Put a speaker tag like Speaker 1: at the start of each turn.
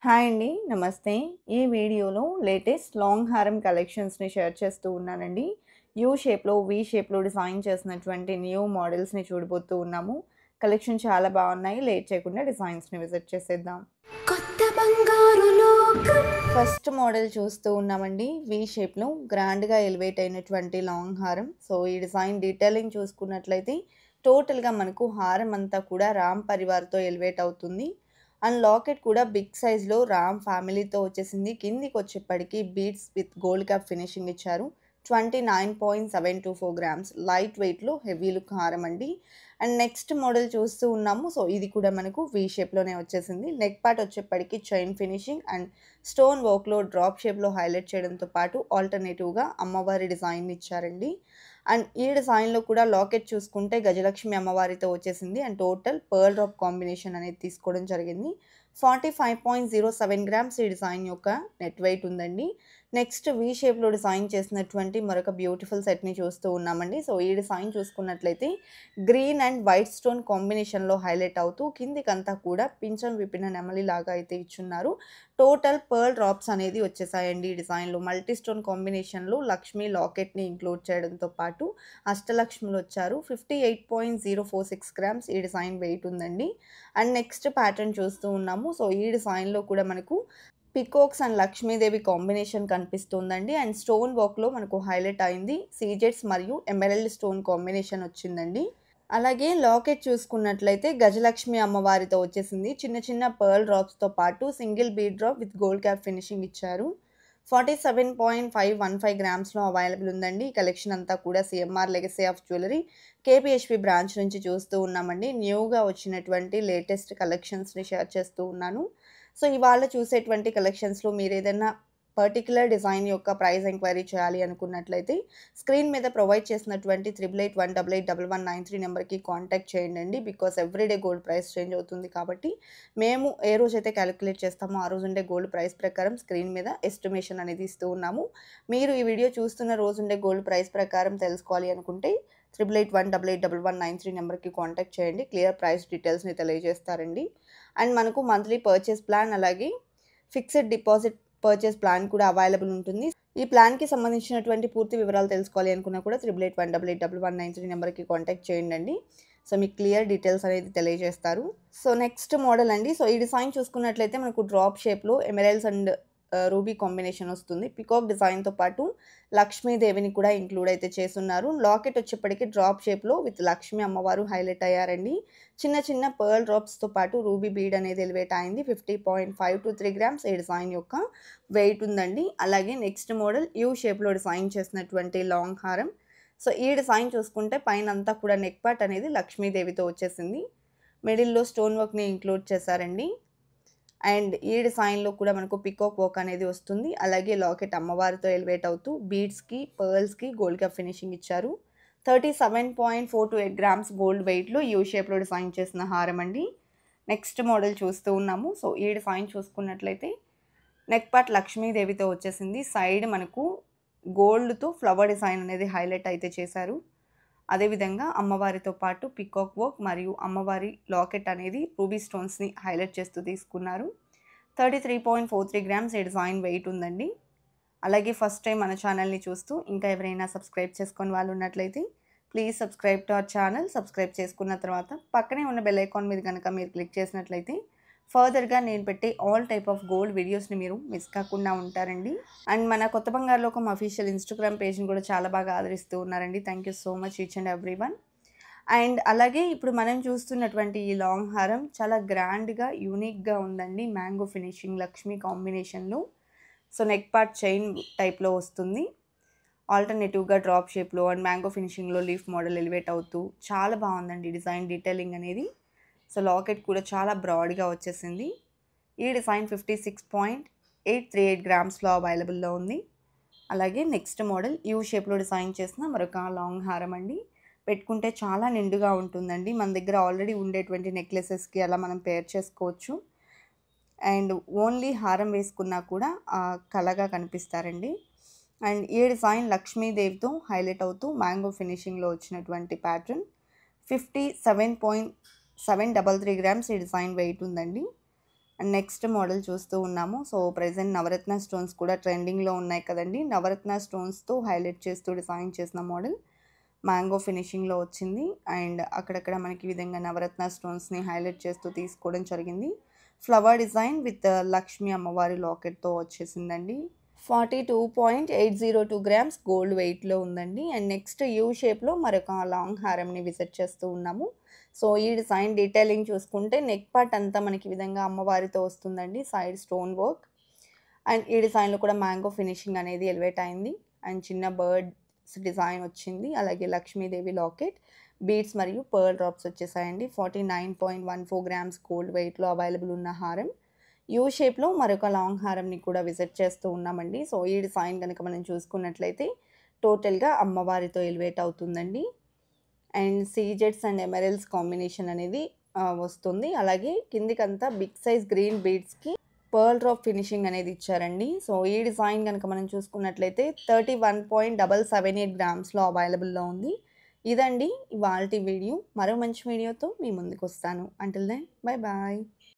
Speaker 1: Hi అండి. నమస్తే. ఈ వీడియోలో లేటెస్ట్ లాంగ్ హారం కలెక్షన్స్‌ని షేర్ చేస్తూ ఉన్నానండి. యూ షేప్‌లో, వి షేప్‌లో డిజైన్ చేసినటువంటి న్యూ మోడల్స్‌ని చూడబోతూ ఉన్నాము. కలెక్షన్ చాలా బాగున్నాయి. లేట్ చేయకుండా డిజైన్స్‌ని విజిట్ చేసేద్దాం.
Speaker 2: కొత్త బంగారు లోకం.
Speaker 1: ఫస్ట్ మోడల్ చూస్తూ ఉన్నామండి. వి షేప్‌లో గ్రాండ్‌గా ఎలివేట్ అయినటువంటి లాంగ్ హారం. సో, ఈ డిజైన్ డీటెయిలింగ్ చూసుకున్నట్లయితే టోటల్‌గా మనకు హారం అంతా కూడా రామ్ పరివార్‌తో ఎలివేట్ అవుతుంది. అండ్ లాకెట్ కూడా బిగ్ సైజ్‌లో రామ్ ఫ్యామిలీతో వచ్చేసింది. కిందికొచ్చేప్పటికి beads with gold cap finishing ఇచ్చారు. 29.724 గ్రామ్స్ లైట్ వెయిట్‌లో హెవీ లుక్ హారం అండి. అండ్ నెక్స్ట్ మోడల్ చూస్తూ ఉన్నాము. సో, ఇది కూడా మనకు వి షేప్‌లోనే వచ్చేసింది. నెక్ పార్ట్ వచ్చేప్పటికి చైన్ ఫినిషింగ్ అండ్ స్టోన్ వర్క్‌లో డ్రాప్ షేప్‌లో హైలైట్ చేయడంతో పాటు ఆల్టర్‌నేటివ్‌గా అమ్మవారి డిజైన్ ఇచ్చారండి. అండ్ ఈ డిజైన్‌లో కూడా లాకెట్ చూసుకుంటే గజలక్ష్మి అమ్మవారితో వచ్చేసింది. And total pearl drop combination అనేది తీసుకోవడం జరిగింది. 45.07 గ్రామ్స్ ఈ డిజైన్ యొక్క నెట్ వెయిట్ ఉందండి. నెక్స్ట్ వి షేప్‌లో డిజైన్ చేసినటువంటి మరొక బ్యూటిఫుల్ సెట్‌ని చూస్తూ ఉన్నామండి. సో, ఈ డిజైన్ చూసుకున్నట్లయితే గ్రీన్ అండ్ వైట్ స్టోన్ కాంబినేషన్‌లో హైలైట్ అవుతూ కిందికంతా కూడా పింఛం విప్పిన నెమలిలాగా అయితే ఇచ్చున్నారు. టోటల్ పర్ల్ డ్రాప్స్ అనేది వచ్చేసాయండి ఈ డిజైన్‌లో. మల్టీ స్టోన్ కాంబినేషన్‌లో లక్ష్మీ లాకెట్‌ని ఇంక్లూడ్ చేయడంతో పాటు అష్టలక్ష్ములొచ్చారు. 58.046 గ్రామ్స్ ఈ డిజైన్ వెయిట్ ఉందండి. అండ్ నెక్స్ట్ ప్యాటర్న్ చూస్తూ ఉన్నాము. సో, ఈ డిజైన్‌లో కూడా మనకు పికాక్స్ అండ్ లక్ష్మీదేవి కాంబినేషన్ కనిపిస్తుందండి. అండ్ స్టోన్ వర్క్‌లో మనకు హైలైట్ అయింది. సీజెడ్స్ మరియు ఎమరాల్డ్ స్టోన్ కాంబినేషన్ వచ్చిందండి. అలాగే లాకెట్ చూసుకున్నట్లయితే గజలక్ష్మి అమ్మవారితో వచ్చేసింది. చిన్న చిన్న పర్ల్ డ్రాప్స్‌తో పాటు single bead drop with gold cap finishing ఇచ్చారు. 47.515 గ్రామ్స్‌లో అవైలబుల్ ఉందండి. ఈ కలెక్షన్ అంతా కూడా CMR legacy of jewellery KPHP branch నుంచి చూస్తూ ఉన్నామండి. న్యూగా వచ్చినటువంటి లేటెస్ట్ కలెక్షన్స్‌ని షేర్ చేస్తూ ఉన్నాను. సో, ఇవాళ చూసేటువంటి కలెక్షన్స్‌లో మీరేదన్నా పర్టిక్యులర్ డిజైన్ యొక్క ప్రైస్ ఎంక్వైరీ చేయాలి అనుకున్నట్లయితే స్క్రీన్ మీద ప్రొవైడ్ చేసినటువంటి 8881881193 నెంబర్‌కి కాంటాక్ట్ చేయండండి. Because everyday gold price change అవుతుంది కాబట్టి, మేము ఏ రోజైతే క్యాలిక్యులేట్ చేస్తామో ఆ రోజుండే గోల్డ్ ప్రైస్ ప్రకారం స్క్రీన్ మీద ఎస్టిమేషన్ అనేది ఇస్తూ ఉన్నాము. మీరు ఈ వీడియో చూస్తున్న రోజుండే గోల్డ్ ప్రైస్ ప్రకారం తెలుసుకోవాలి అనుకుంటే 8881881193 నెంబర్‌కి కాంటాక్ట్ చేయండి. క్లియర్ ప్రైస్ డీటెయిల్స్‌ని తెలియజేస్తారండి. అండ్ మనకు మంత్లీ పర్చేస్ ప్లాన్ అలాగే ఫిక్స్డ్ డిపాజిట్ పర్చేస్ ప్లాన్ కూడా అవైలబుల్ ఉంటుంది. ఈ ప్లాన్‌కి సంబంధించినటువంటి పూర్తి వివరాలు తెలుసుకోవాలి అనుకున్నా కూడా 8881881193 నెంబర్‌కి కాంటాక్ట్ చేయండండి. సో, మీకు క్లియర్ డీటెయిల్స్ అనేది తెలియజేస్తారు. సో, నెక్స్ట్ మోడల్ అండి. సో, ఈ డిజైన్ చూసుకున్నట్లయితే మనకు డ్రాప్ షేప్‌లో ఎమరాల్డ్స్ అండ్ రూబీ కాంబినేషన్ వస్తుంది. పికాక్ డిజైన్‌తో పాటు లక్ష్మీదేవిని కూడా ఇంక్లూడ్ అయితే చేసున్నారు. లాకెట్ వచ్చేప్పటికి డ్రాప్ షేప్‌లో విత్ లక్ష్మీ అమ్మవారు హైలైట్ అయ్యారండి. చిన్న చిన్న పర్ల్ డ్రాప్స్‌తో పాటు రూబీ బీడ్ అనేది ఎలివేట్ అయింది. 50.523 గ్రామ్స్ ఈ డిజైన్ యొక్క వెయిట్ ఉందండి. అలాగే నెక్స్ట్ మోడల్ యూ షేప్‌లో డిజైన్ చేసినటువంటి లాంగ్ హారం. సో, ఈ డిజైన్ చూసుకుంటే పైనంతా కూడా నెక్ పార్ట్ అనేది లక్ష్మీదేవితో వచ్చేసింది. మిడిల్‌లో స్టోన్ వర్క్‌ని ఇంక్లూడ్ చేశారండి. అండ్ ఈ డిజైన్‌లో కూడా మనకు పికాక్ వర్క్ అనేది వస్తుంది. అలాగే లాకెట్ అమ్మవారితో ఎలివేట్ అవుతూ బీడ్స్‌కి, పర్ల్స్‌కి గోల్డ్ కప్ ఫినిషింగ్ ఇచ్చారు. 37.428 గ్రామ్స్ గోల్డ్ వెయిట్‌లో యూ షేప్‌లో డిజైన్ చేసిన హారం అండి. నెక్స్ట్ మోడల్ చూస్తూ ఉన్నాము. సో, ఈ డిజైన్ చూసుకున్నట్లయితే నెక్ పార్ట్ లక్ష్మీదేవితో వచ్చేసింది. సైడ్ మనకు గోల్డ్‌తో ఫ్లవర్ డిజైన్ అనేది హైలైట్ అయితే చేశారు. అదేవిధంగా అమ్మవారితో పాటు పికాక్ వర్క్ మరియు అమ్మవారి లాకెట్ అనేది రూబీ స్టోన్స్‌ని హైలైట్ చేస్తూ తీసుకున్నారు. 33.43 గ్రామ్స్ ఈ డిజైన్ వెయిట్ ఉందండి. అలాగే ఫస్ట్ టైం మన ఛానల్‌ని చూస్తూ ఇంకా ఎవరైనా సబ్స్క్రైబ్ చేసుకోని వాళ్ళు ఉన్నట్లయితే please subscribe to our channel. Subscribe చేసుకున్న తర్వాత పక్కనే ఉన్న బెల్ ఐకాన్ మీద గనక మీరు క్లిక్ చేసినట్లయితే ఫర్దర్‌గా నేను పెట్టే ఆల్ టైప్ ఆఫ్ గోల్డ్ వీడియోస్‌ని మీరు మిస్ కాకుండా ఉంటారండి. అండ్ మన కొత్త బంగారు లోకం అఫీషియల్ ఇన్‌స్టాగ్రామ్ పేజ్‌ని కూడా చాలా బాగా ఆదరిస్తూ ఉన్నారండి. Thank you so much each and everyone. And అలాగే ఇప్పుడు మనం చూస్తున్నటువంటి ఈ లాంగ్ హారం చాలా గ్రాండ్‌గా, యూనిక్‌గా ఉందండి. మ్యాంగో ఫినిషింగ్ లక్ష్మీ కాంబినేషన్‌లో. సో, నెక్ పార్ట్ చైన్ టైప్‌లో వస్తుంది. ఆల్టర్‌నేటివ్‌గా డ్రాప్ షేప్‌లో అండ్ మ్యాంగో ఫినిషింగ్‌లో లీఫ్ మోడల్ ఎలివేట్ అవుతూ చాలా బాగుందండి డిజైన్ డీటెయిలింగ్ అనేది. సో, లాకెట్ కూడా చాలా బ్రాడ్‌గా వచ్చేసింది. ఈ డిజైన్ 56.838 గ్రామ్స్‌లో అవైలబుల్‌లో ఉంది. అలాగే నెక్స్ట్ మోడల్ యూ షేప్‌లో డిజైన్ చేసిన మరొక లాంగ్ హారం అండి. పెట్టుకుంటే చాలా నిండుగా ఉంటుందండి. మన దగ్గర ఆల్రెడీ ఉండేటువంటి నెక్లెసెస్‌కి అలా మనం పేర్ చేసుకోవచ్చు. అండ్ ఓన్లీ హారం వేసుకున్నా కూడా కళగా కనిపిస్తారండి. అండ్ ఈ డిజైన్ లక్ష్మీదేవితో హైలైట్ అవుతూ మ్యాంగో ఫినిషింగ్‌లో వచ్చినటువంటి ప్యాటర్న్. 57.733 గ్రామ్స్ ఈ డిజైన్ వెయిట్ ఉందండి. అండ్ నెక్స్ట్ మోడల్ చూస్తూ ఉన్నాము. సో ప్రెజెంట్ నవరత్న స్టోన్స్ కూడా ట్రెండింగ్లో ఉన్నాయి కదండి. నవరత్న స్టోన్స్తో హైలైట్ చేస్తూ డిజైన్ చేసిన మోడల్ మ్యాంగో ఫినిషింగ్లో వచ్చింది. అండ్ అక్కడక్కడ మనకి ఈ విధంగా నవరత్న స్టోన్స్ని హైలైట్ చేస్తూ తీసుకోవడం జరిగింది. ఫ్లవర్ డిజైన్ విత్ లక్ష్మీ అమ్మవారి లాకెట్తో వచ్చేసిందండి. 42.802 గ్రామ్స్ గోల్డ్ వెయిట్లో ఉందండి. అండ్ నెక్స్ట్ యూ షేప్లో మరొక లాంగ్ హారంని విజిట్ చేస్తూ ఉన్నాము. సో ఈ డిజైన్ డీటెయిలింగ్ చూసుకుంటే నెక్ పార్ట్ అంతా మనకి ఈ విధంగా అమ్మవారితో వస్తుందండి. సైడ్ స్టోన్ వర్క్ అండ్ ఈ డిజైన్లో కూడా మ్యాంగో ఫినిషింగ్ అనేది ఎలివేట్ అయింది. అండ్ చిన్న బర్డ్స్ డిజైన్ వచ్చింది. అలాగే లక్ష్మీదేవి లాకెట్, బీడ్స్ మరియు పర్ల్ డ్రాప్స్ వచ్చేసాయండి. 49.14 గ్రామ్స్ గోల్డ్ వెయిట్లో అవైలబుల్ ఉన్న హారం. యూ షేప్లో మరొక లాంగ్ హారంని కూడా విజిట్ చేస్తూ ఉన్నామండి. సో ఈ డిజైన్ కనుక మనం చూసుకున్నట్లయితే టోటల్గా అమ్మవారితో ఎలివేట్ అవుతుందండి. అండ్ సీజెడ్స్ అండ్ ఎమరల్స్ కాంబినేషన్ అనేది వస్తుంది. అలాగే కిందికంతా బిగ్ సైజ్ గ్రీన్ బీడ్స్కి పర్ల్ డ్రాప్ ఫినిషింగ్ అనేది ఇచ్చారండి. సో ఈ డిజైన్ కనుక మనం చూసుకున్నట్లయితే 31.778 గ్రామ్స్లో అవైలబుల్లో ఉంది. ఇదండి ఇవాల్టి వీడియో. మరో మంచి వీడియోతో మీ ముందుకు వస్తాను. Until then bye bye.